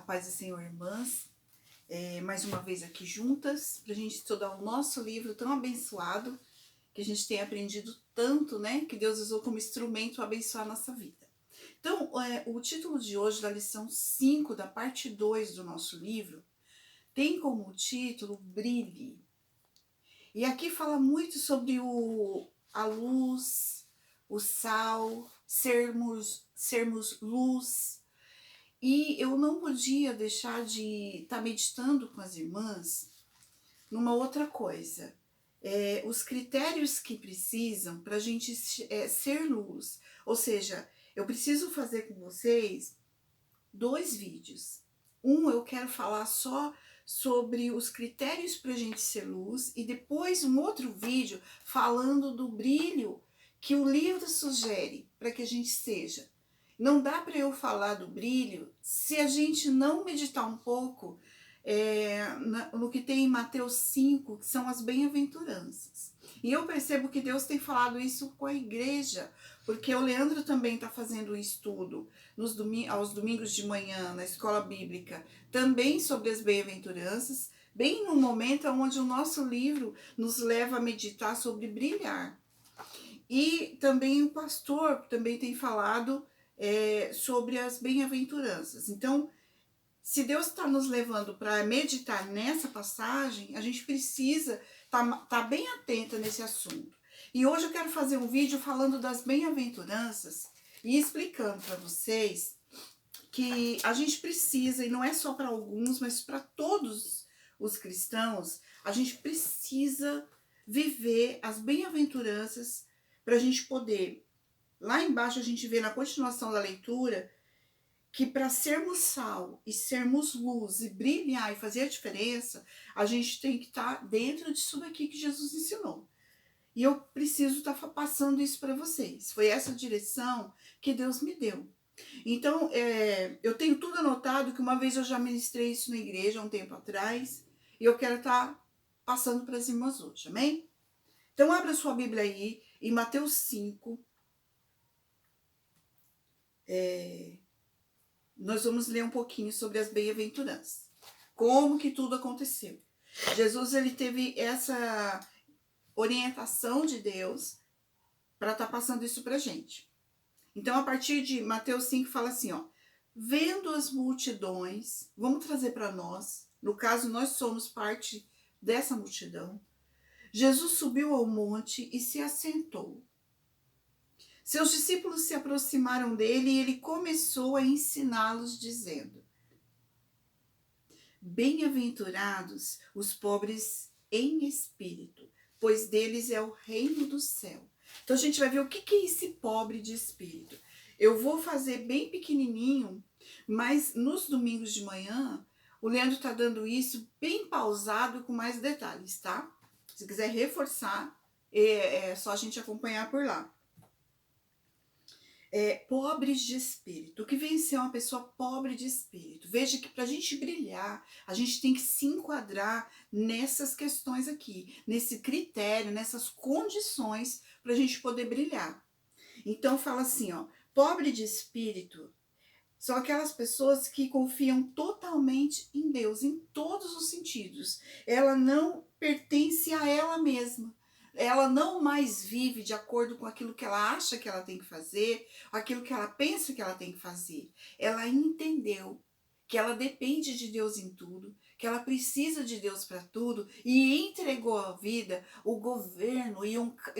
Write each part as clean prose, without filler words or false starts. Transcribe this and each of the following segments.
paz do Senhor, irmãs. Mais uma vez aqui juntas, para a gente estudar o nosso livro tão abençoado, que a gente tem aprendido tanto, né? Que Deus usou como instrumento para abençoar a nossa vida. Então, o título de hoje, da lição 5, da parte 2 do nosso livro, tem como título Brilhe. E aqui fala muito sobre a luz, o sal, sermos luz. E eu não podia deixar de estar meditando com as irmãs numa outra coisa. Os critérios que precisam para a gente ser luz. Ou seja, eu preciso fazer com vocês 2 vídeos. Eu quero falar só sobre os critérios para a gente ser luz, e depois um outro vídeo falando do brilho que o livro sugere para que a gente seja. Não dá para eu falar do brilho se a gente não meditar um pouco no que tem em Mateus 5, que são as bem-aventuranças. E eu percebo que Deus tem falado isso com a igreja, porque o Leandro também está fazendo um estudo aos domingos de manhã na escola bíblica, também sobre as bem-aventuranças, bem no momento onde o nosso livro nos leva a meditar sobre brilhar. E também o pastor também tem falado sobre as bem-aventuranças. Então, se Deus está nos levando para meditar nessa passagem, a gente precisa estar bem atenta nesse assunto. E hoje eu quero fazer um vídeo falando das bem-aventuranças e explicando para vocês que a gente precisa, e não é só para alguns, mas para todos os cristãos, a gente precisa viver as bem-aventuranças para a gente poder. Lá embaixo a gente vê na continuação da leitura que para sermos sal e sermos luz e brilhar e fazer a diferença, a gente tem que estar dentro disso daqui que Jesus ensinou. E eu preciso estar passando isso para vocês. Foi essa direção que Deus me deu. Então, eu tenho tudo anotado, que uma vez eu já ministrei isso na igreja há um tempo atrás, e eu quero estar passando para as irmãs hoje, amém? Então, abra sua Bíblia aí, em Mateus 5. Nós vamos ler um pouquinho sobre as bem-aventuranças. Como que tudo aconteceu. Jesus, ele teve essa orientação de Deus para estar passando isso para a gente. Então, a partir de Mateus 5, fala assim, ó. Vendo as multidões, vamos trazer para nós, no caso, nós somos parte dessa multidão. Jesus subiu ao monte e se assentou. Seus discípulos se aproximaram dele e ele começou a ensiná-los, dizendo: Bem-aventurados os pobres em espírito, pois deles é o reino do céu. Então a gente vai ver o que é esse pobre de espírito. Eu vou fazer bem pequenininho, mas nos domingos de manhã, o Leandro está dando isso bem pausado, com mais detalhes, tá? Se quiser reforçar, é só a gente acompanhar por lá. Pobres de espírito. O que vem ser uma pessoa pobre de espírito? Veja que para a gente brilhar, a gente tem que se enquadrar nessas questões aqui, nesse critério, nessas condições para a gente poder brilhar. Então fala assim, ó, pobre de espírito são aquelas pessoas que confiam totalmente em Deus, em todos os sentidos. Ela não pertence a ela mesma. Ela não mais vive de acordo com aquilo que ela acha que ela tem que fazer, aquilo que ela pensa que ela tem que fazer. Ela entendeu que ela depende de Deus em tudo, que ela precisa de Deus para tudo, e entregou a vida, o governo e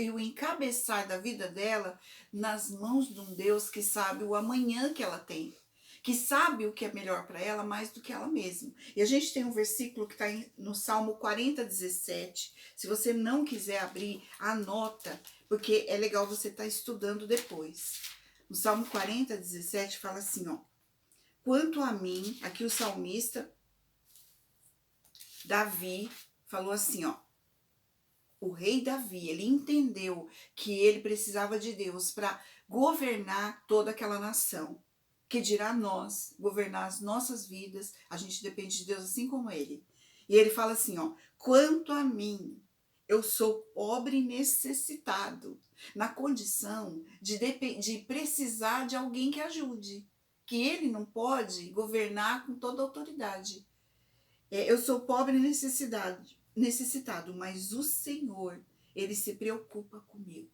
o encabeçar da vida dela nas mãos de um Deus que sabe o amanhã que ela tem, que sabe o que é melhor para ela mais do que ela mesma. E a gente tem um versículo que está no Salmo 40, 17. Se você não quiser abrir, anota, porque é legal você estar estudando depois. No Salmo 40, 17 fala assim, ó. Quanto a mim, aqui o salmista, Davi, falou assim, ó. O rei Davi, ele entendeu que ele precisava de Deus para governar toda aquela nação. Que dirá nós, governar as nossas vidas, a gente depende de Deus assim como ele. E ele fala assim, ó, quanto a mim, eu sou pobre e necessitado, na condição de precisar de alguém que ajude. que ele não pode governar com toda a autoridade. Eu sou pobre e necessitado, mas o Senhor, ele se preocupa comigo.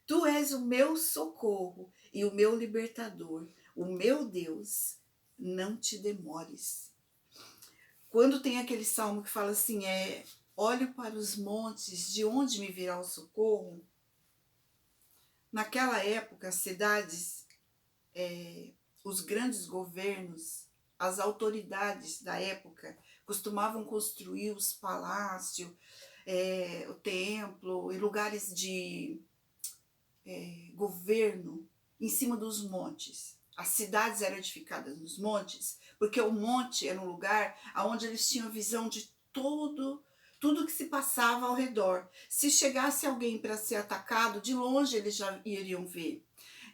Tu és o meu socorro e o meu libertador, o meu Deus, não te demores. Quando tem aquele salmo que fala assim, olho para os montes, de onde me virá o socorro? Naquela época, as cidades, os grandes governos, as autoridades da época costumavam construir os palácios, o templo e lugares de governo em cima dos montes. As cidades eram edificadas nos montes, porque o monte era um lugar onde eles tinham visão de tudo que se passava ao redor. Se chegasse alguém para ser atacado, de longe eles já iriam ver.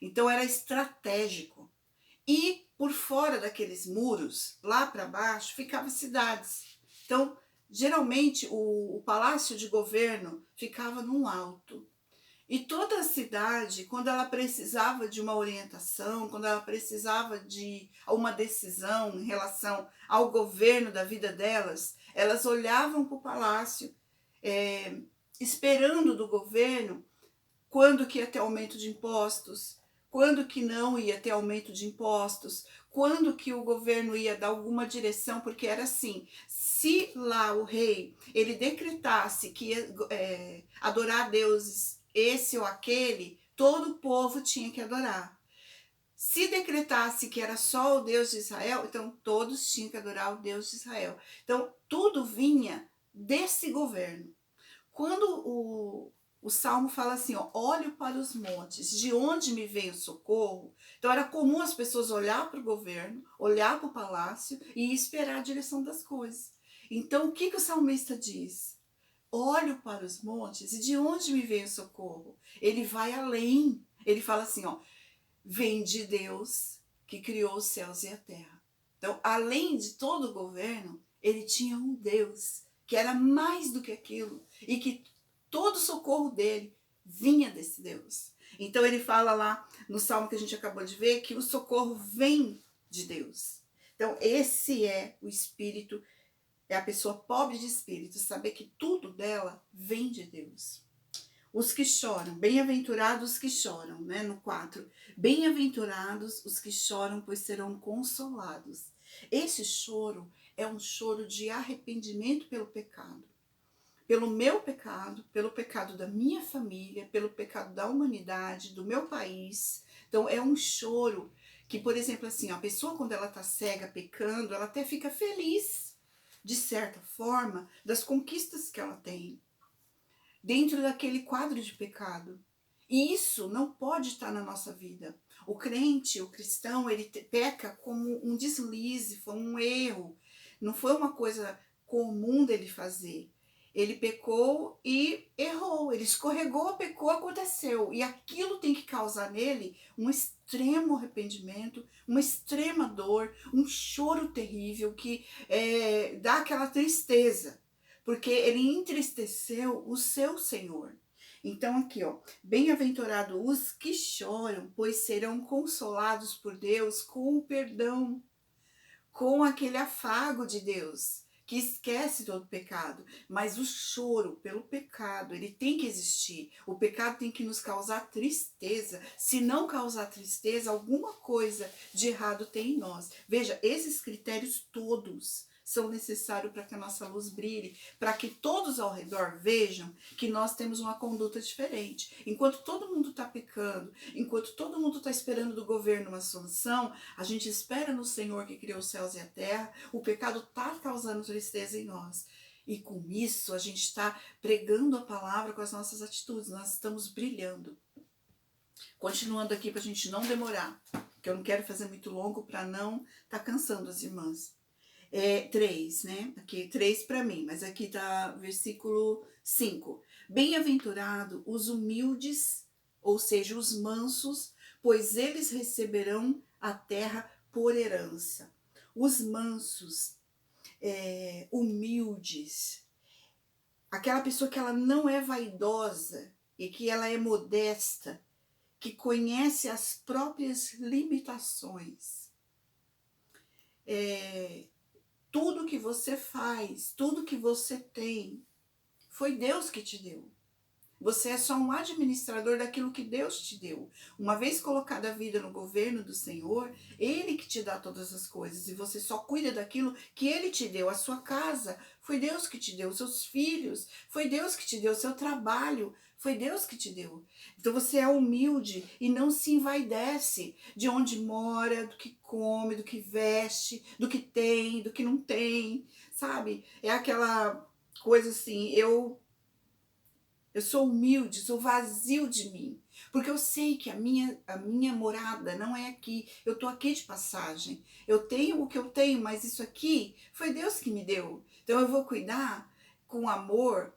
Então era estratégico. E por fora daqueles muros, lá para baixo, ficavam cidades. Então, geralmente, o palácio de governo ficava num alto. E toda a cidade, quando ela precisava de uma orientação, quando ela precisava de uma decisão em relação ao governo da vida delas, elas olhavam para o palácio, esperando do governo quando que ia ter aumento de impostos, quando que não ia ter aumento de impostos, quando que o governo ia dar alguma direção, porque era assim, se lá o rei, ele decretasse que ia adorar deuses esse ou aquele, todo o povo tinha que adorar. Se decretasse que era só o Deus de Israel, então todos tinham que adorar o Deus de Israel. Então tudo vinha desse governo. Quando o Salmo fala assim, olho para os montes, de onde me vem o socorro? Então era comum as pessoas olhar para o governo, olhar para o palácio e esperar a direção das coisas. Então o que o salmista diz? Olho para os montes e de onde me vem o socorro? Ele vai além. Ele fala assim, vem de Deus que criou os céus e a terra. Então, além de todo o governo, ele tinha um Deus que era mais do que aquilo e que todo o socorro dele vinha desse Deus. Então ele fala lá no salmo que a gente acabou de ver que o socorro vem de Deus. Então esse é o espírito, é a pessoa pobre de espírito, saber que tudo dela vem de Deus. Os que choram, bem-aventurados os que choram, né? No 4. Bem-aventurados os que choram, pois serão consolados. Esse choro é um choro de arrependimento pelo pecado. Pelo meu pecado, pelo pecado da minha família, pelo pecado da humanidade, do meu país. Então é um choro que, por exemplo, assim, a pessoa quando ela está cega, pecando, ela até fica feliz, de certa forma, das conquistas que ela tem dentro daquele quadro de pecado. E isso não pode estar na nossa vida. O crente, o cristão, ele peca como um deslize, foi um erro. Não foi uma coisa comum dele fazer. Ele pecou e errou, ele escorregou, pecou, aconteceu. E aquilo tem que causar nele um extremo arrependimento, uma extrema dor, um choro terrível que dá aquela tristeza, porque ele entristeceu o seu Senhor. Então aqui, bem-aventurado os que choram, pois serão consolados por Deus com o perdão, com aquele afago de Deus, que esquece todo pecado. Mas o choro pelo pecado, ele tem que existir. O pecado tem que nos causar tristeza. Se não causar tristeza, alguma coisa de errado tem em nós. Veja, esses critérios todos são necessários para que a nossa luz brilhe, para que todos ao redor vejam que nós temos uma conduta diferente. Enquanto todo mundo está pecando, enquanto todo mundo está esperando do governo uma solução, a gente espera no Senhor que criou os céus e a terra. O pecado está causando tristeza em nós. E com isso a gente está pregando a palavra com as nossas atitudes, nós estamos brilhando. Continuando aqui para a gente não demorar, porque eu não quero fazer muito longo para não estar cansando as irmãs. 3, né? Aqui 3 para mim, mas aqui tá versículo 5. Bem-aventurado os humildes, ou seja, os mansos, pois eles receberão a terra por herança. Os mansos, humildes, aquela pessoa que ela não é vaidosa e que ela é modesta, que conhece as próprias limitações. Tudo que você faz, tudo que você tem, foi Deus que te deu. Você é só um administrador daquilo que Deus te deu. Uma vez colocada a vida no governo do Senhor, Ele que te dá todas as coisas. E você só cuida daquilo que Ele te deu. A sua casa, foi Deus que te deu. Os seus filhos, foi Deus que te deu. O seu trabalho, foi Deus que te deu. Então você é humilde e não se envaidece de onde mora, do que come, do que veste, do que tem, do que não tem. Sabe? É aquela coisa assim, eu sou humilde, sou vazio de mim, porque eu sei que a minha morada não é aqui. Eu estou aqui de passagem. Eu tenho o que eu tenho, mas isso aqui foi Deus que me deu. Então eu vou cuidar com amor,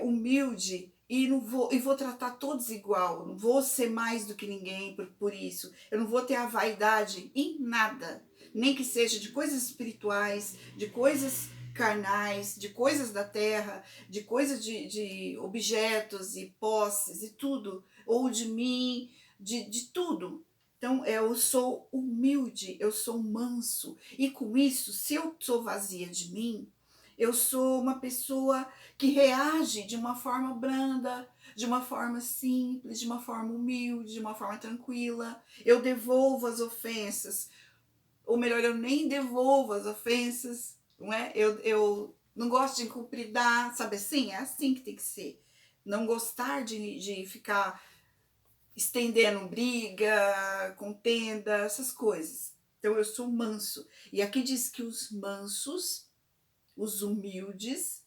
humilde, e vou tratar todos igual. Não vou ser mais do que ninguém por isso. Eu não vou ter a vaidade em nada, nem que seja de coisas espirituais, de coisas carnais, de coisas da terra, de coisas de objetos e posses e tudo, ou de mim, de tudo. Então, eu sou humilde, eu sou manso, e com isso, se eu sou vazia de mim, eu sou uma pessoa que reage de uma forma branda, de uma forma simples, de uma forma humilde, de uma forma tranquila. Eu devolvo as ofensas, ou melhor, eu nem devolvo as ofensas, não é? Eu não gosto de incumpridar, sabe assim? É assim que tem que ser. Não gostar de ficar estendendo briga, contenda, essas coisas. Então eu sou manso. E aqui diz que os mansos, os humildes,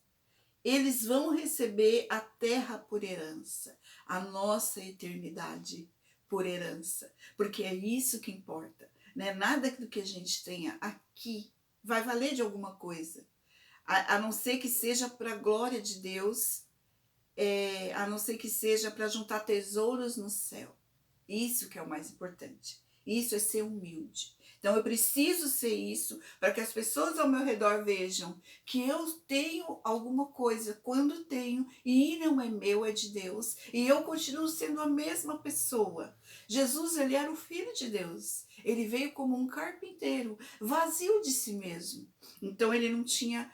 eles vão receber a terra por herança, a nossa eternidade por herança, porque é isso que importa, né? Nada do que a gente tenha aqui vai valer de alguma coisa, a não ser que seja para a glória de Deus, a não ser que seja para juntar tesouros no céu. Isso que é o mais importante. Isso é ser humilde. Então eu preciso ser isso para que as pessoas ao meu redor vejam que eu tenho alguma coisa quando tenho, e não é meu, é de Deus, e eu continuo sendo a mesma pessoa. Jesus, ele era o Filho de Deus. Ele veio como um carpinteiro, vazio de si mesmo. Então ele não tinha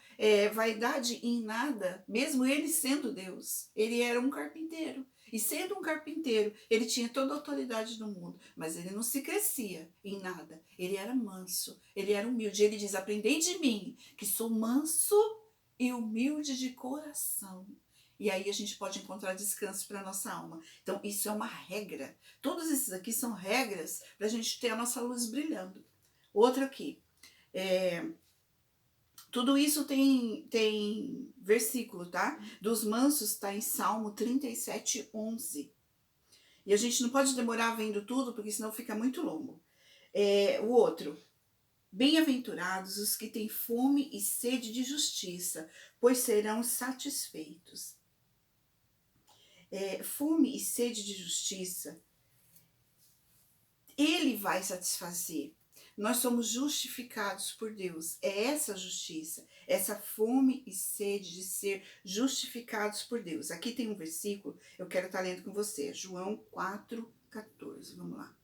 vaidade em nada, mesmo ele sendo Deus. Ele era um carpinteiro. E sendo um carpinteiro, ele tinha toda a autoridade do mundo, mas ele não se crescia em nada. Ele era manso, ele era humilde. Ele diz: aprendei de mim, que sou manso e humilde de coração. E aí a gente pode encontrar descanso para a nossa alma. Então isso é uma regra. Todos esses aqui são regras para a gente ter a nossa luz brilhando. Outro aqui. Tudo isso tem versículo, tá? Dos mansos está em Salmo 37, 11. E a gente não pode demorar vendo tudo, porque senão fica muito longo. O outro. Bem-aventurados os que têm fome e sede de justiça, pois serão satisfeitos. Fome e sede de justiça, Ele vai satisfazer. Nós somos justificados por Deus. É essa justiça, essa fome e sede de ser justificados por Deus. Aqui tem um versículo, eu quero estar lendo com você. João 4,14. Vamos lá.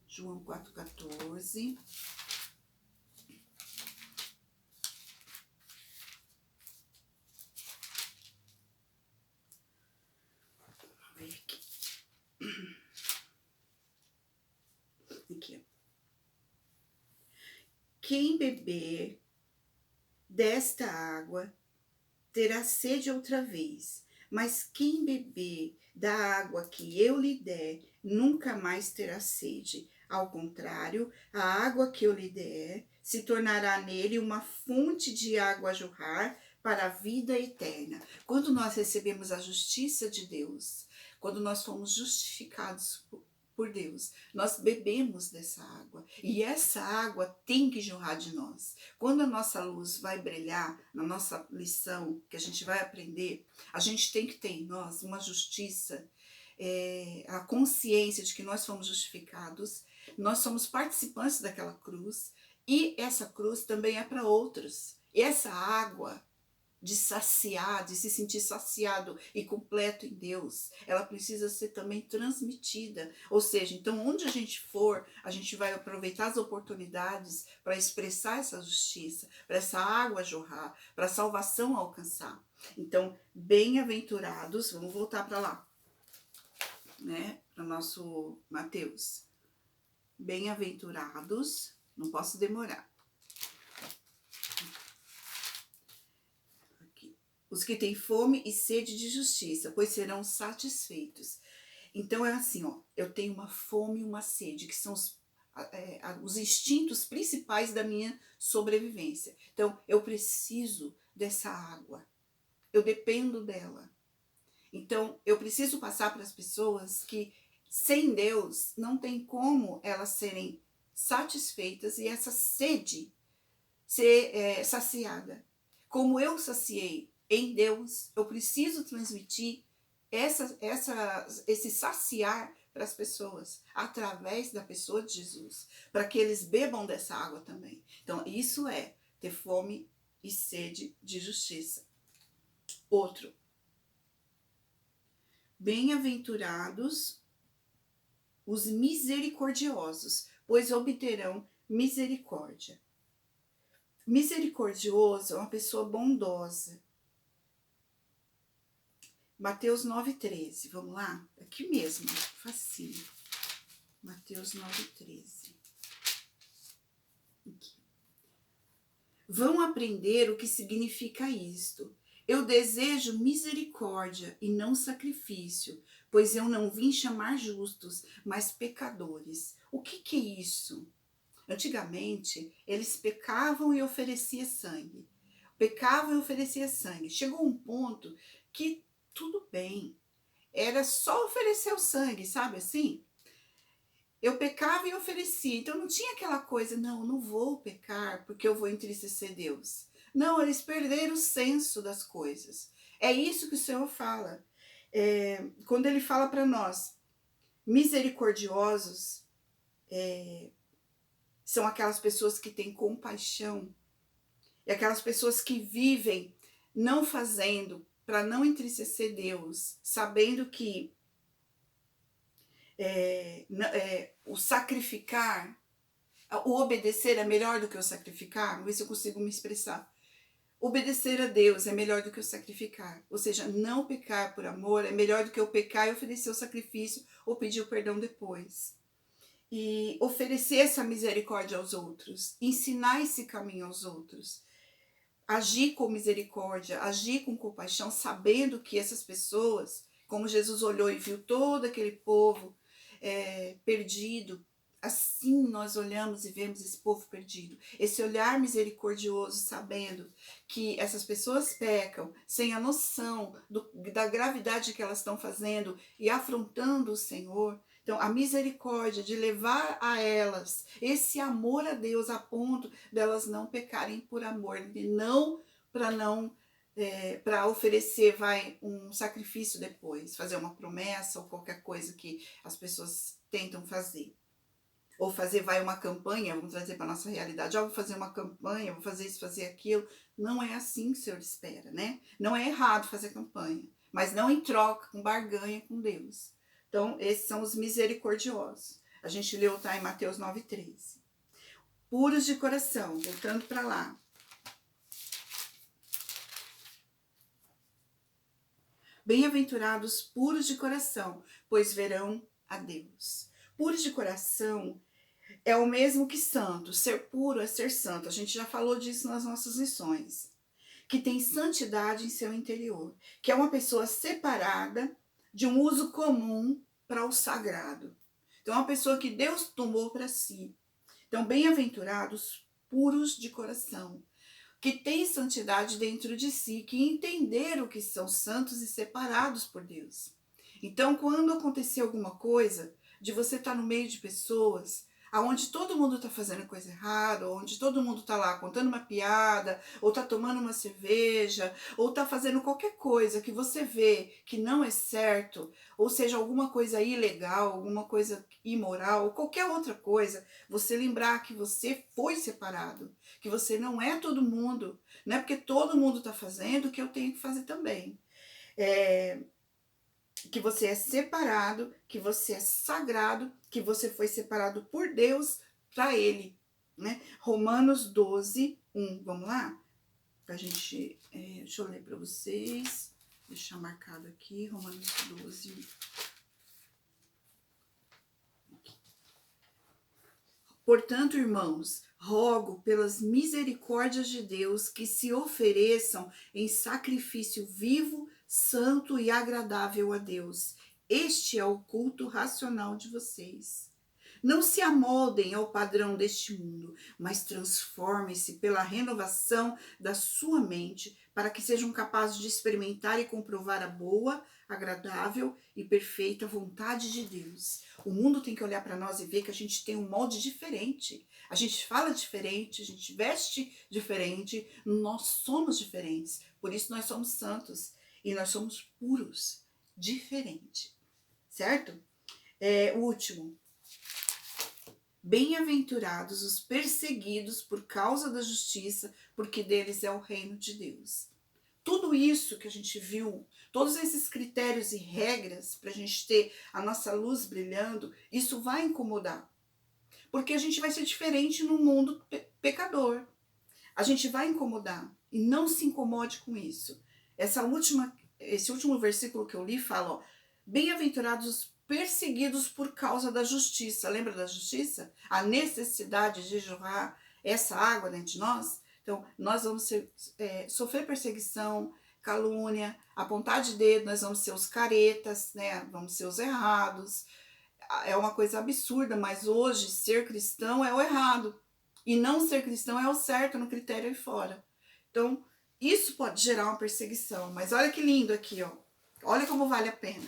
João 4,14. Vamos ver aqui. Aqui, ó. Quem beber desta água terá sede outra vez, mas quem beber da água que eu lhe der nunca mais terá sede. Ao contrário, a água que eu lhe der se tornará nele uma fonte de água a jorrar para a vida eterna. Quando nós recebemos a justiça de Deus, quando nós fomos justificados por Deus, nós bebemos dessa água, e essa água tem que jorrar de nós. Quando a nossa luz vai brilhar na nossa lição que a gente vai aprender, a gente tem que ter em nós uma justiça, a consciência de que nós fomos justificados, nós somos participantes daquela cruz, e essa cruz também é para outros. E essa água de saciar, de se sentir saciado e completo em Deus, ela precisa ser também transmitida. Ou seja, então onde a gente for, a gente vai aproveitar as oportunidades para expressar essa justiça, para essa água jorrar, para a salvação alcançar. Então, bem-aventurados, vamos voltar para lá, né? Para o nosso Mateus. Bem-aventurados, não posso demorar. Os que têm fome e sede de justiça, pois serão satisfeitos. Então é assim, ó, eu tenho uma fome e uma sede, que são os instintos principais da minha sobrevivência. Então eu preciso dessa água, eu dependo dela. Então eu preciso passar para as pessoas que sem Deus não tem como elas serem satisfeitas e essa sede ser saciada. Como eu saciei em Deus, eu preciso transmitir esse saciar para as pessoas, através da pessoa de Jesus, para que eles bebam dessa água também. Então, isso é ter fome e sede de justiça. Outro. Bem-aventurados os misericordiosos, pois obterão misericórdia. Misericordioso é uma pessoa bondosa. Mateus 9,13, vamos lá? Aqui mesmo, facinho. Mateus 9,13. Aqui. Vão aprender o que significa isto. Eu desejo misericórdia e não sacrifício, pois eu não vim chamar justos, mas pecadores. O que é isso? Antigamente, eles pecavam e ofereciam sangue. Pecavam e ofereciam sangue. Chegou um ponto que tudo bem. Era só oferecer o sangue, sabe assim? Eu pecava e oferecia. Então não tinha aquela coisa, não vou pecar porque eu vou entristecer Deus. Não, eles perderam o senso das coisas. É isso que o Senhor fala. Quando ele fala para nós, misericordiosos, são aquelas pessoas que têm compaixão. E aquelas pessoas que vivem não fazendo para não entristecer Deus, sabendo que o sacrificar, o obedecer é melhor do que o sacrificar. Vamos ver se eu consigo me expressar. Obedecer a Deus é melhor do que o sacrificar. Ou seja, não pecar por amor é melhor do que eu pecar e oferecer o sacrifício ou pedir o perdão depois. E oferecer essa misericórdia aos outros, ensinar esse caminho aos outros. Agir com misericórdia, agir com compaixão, sabendo que essas pessoas, como Jesus olhou e viu todo aquele povo perdido, assim nós olhamos e vemos esse povo perdido. Esse olhar misericordioso, sabendo que essas pessoas pecam sem a noção da gravidade que elas estão fazendo e afrontando o Senhor. Então, a misericórdia de levar a elas esse amor a Deus a ponto delas não pecarem por amor, e não para oferecer um sacrifício depois, fazer uma promessa ou qualquer coisa que as pessoas tentam fazer. Ou fazer uma campanha, vamos trazer para a nossa realidade, vou fazer uma campanha, vou fazer isso, fazer aquilo. Não é assim que o Senhor espera, né? Não é errado fazer campanha, mas não em troca, com barganha com Deus. Então, esses são os misericordiosos. A gente leu, tá, em Mateus 9,13. Puros de coração, voltando para lá. Bem-aventurados puros de coração, pois verão a Deus. Puros de coração é o mesmo que santo. Ser puro é ser santo. A gente já falou disso nas nossas lições. Que tem santidade em seu interior. Que é uma pessoa separada de um uso comum para o sagrado. Então, é uma pessoa que Deus tomou para si. Então, bem-aventurados puros de coração, que tem santidade dentro de si, que entenderam que são santos e separados por Deus. Então, quando acontecer alguma coisa, de você estar no meio de pessoas, aonde todo mundo está fazendo coisa errada, onde todo mundo está lá contando uma piada, ou está tomando uma cerveja, ou está fazendo qualquer coisa que você vê que não é certo, ou seja, alguma coisa ilegal, alguma coisa imoral, ou qualquer outra coisa, você lembrar que você foi separado, que você não é todo mundo, não é porque todo mundo está fazendo que eu tenho que fazer também. Que você é separado, que você é sagrado, que você foi separado por Deus para Ele, né? Romanos 12, 1. Vamos lá? Pra gente, deixa eu ler para vocês. Deixar marcado aqui, Romanos 12, 1. Portanto, irmãos, rogo pelas misericórdias de Deus que se ofereçam em sacrifício vivo, santo e agradável a Deus. Este é o culto racional de vocês. Não se amoldem ao padrão deste mundo, mas transformem-se pela renovação da sua mente, para que sejam capazes de experimentar e comprovar a boa, agradável e perfeita vontade de Deus. O mundo tem que olhar para nós e ver que a gente tem um molde diferente. A gente fala diferente, a gente veste diferente, nós somos diferentes. Por isso nós somos santos e nós somos puros, diferente. Certo? O último. Bem-aventurados os perseguidos por causa da justiça, porque deles é o reino de Deus. Tudo isso que a gente viu, todos esses critérios e regras para a gente ter a nossa luz brilhando, isso vai incomodar. Porque a gente vai ser diferente no mundo pecador. A gente vai incomodar. E não se incomode com isso. Esse último versículo que eu li fala, ó, bem-aventurados os perseguidos por causa da justiça. Lembra da justiça? A necessidade de jorrar essa água dentro de nós. Então, nós vamos sofrer perseguição, calúnia, apontar de dedo, nós vamos ser os caretas, né? Vamos ser os errados. É uma coisa absurda, mas hoje ser cristão é o errado. E não ser cristão é o certo no critério aí fora. Então, isso pode gerar uma perseguição. Mas olha que lindo aqui, ó. Olha como vale a pena.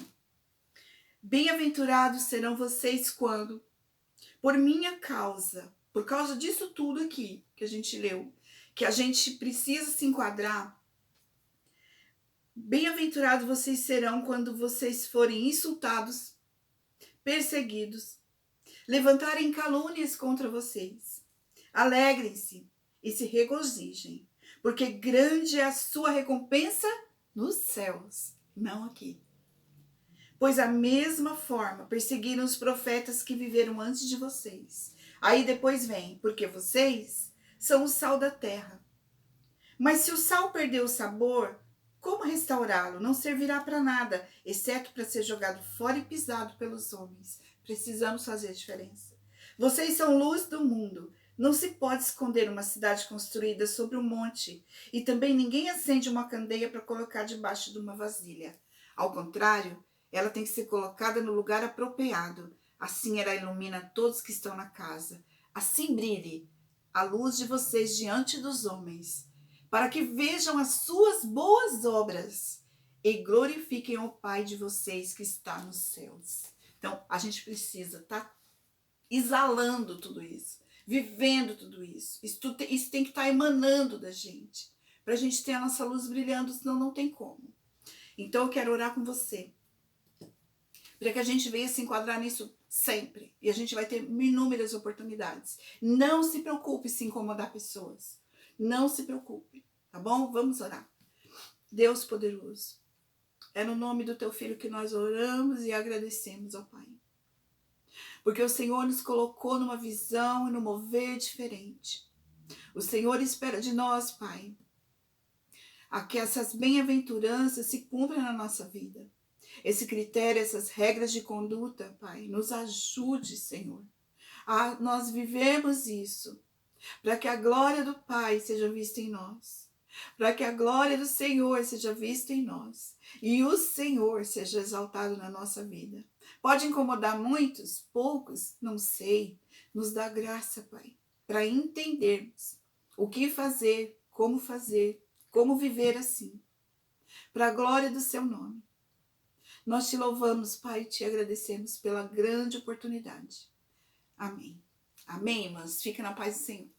Bem-aventurados serão vocês quando, por minha causa, por causa disso tudo aqui que a gente leu, que a gente precisa se enquadrar, bem-aventurados vocês serão quando vocês forem insultados, perseguidos, levantarem calúnias contra vocês. Alegrem-se e se regozijem, porque grande é a sua recompensa nos céus, não aqui. Pois a mesma forma perseguiram os profetas que viveram antes de vocês. Aí depois vem, porque vocês são o sal da terra. Mas se o sal perder o sabor, como restaurá-lo? Não servirá para nada, exceto para ser jogado fora e pisado pelos homens. Precisamos fazer a diferença. Vocês são luz do mundo. Não se pode esconder uma cidade construída sobre um monte. E também ninguém acende uma candeia para colocar debaixo de uma vasilha. Ao contrário, ela tem que ser colocada no lugar apropriado. Assim ela ilumina todos que estão na casa. Assim brilhe a luz de vocês diante dos homens, para que vejam as suas boas obras e glorifiquem o Pai de vocês que está nos céus. Então, a gente precisa estar exalando tudo isso, vivendo tudo isso. Isso tem que estar emanando da gente, para a gente ter a nossa luz brilhando, senão não tem como. Então, eu quero orar com você, para que a gente venha se enquadrar nisso sempre. E a gente vai ter inúmeras oportunidades. Não se preocupe se incomodar pessoas. Não se preocupe, tá bom? Vamos orar. Deus poderoso, é no nome do teu filho que nós oramos e agradecemos, ó Pai. Porque o Senhor nos colocou numa visão e num mover diferente. O Senhor espera de nós, Pai, a que essas bem-aventuranças se cumpram na nossa vida. Esse critério, essas regras de conduta, Pai, nos ajude, Senhor, a nós vivemos isso, para que a glória do Pai seja vista em nós, para que a glória do Senhor seja vista em nós e o Senhor seja exaltado na nossa vida. Pode incomodar muitos, poucos, não sei. Nos dá graça, Pai, para entendermos o que fazer, como viver assim, para a glória do seu nome. Nós te louvamos, Pai, e te agradecemos pela grande oportunidade. Amém. Amém, irmãs? Fica na paz do Senhor.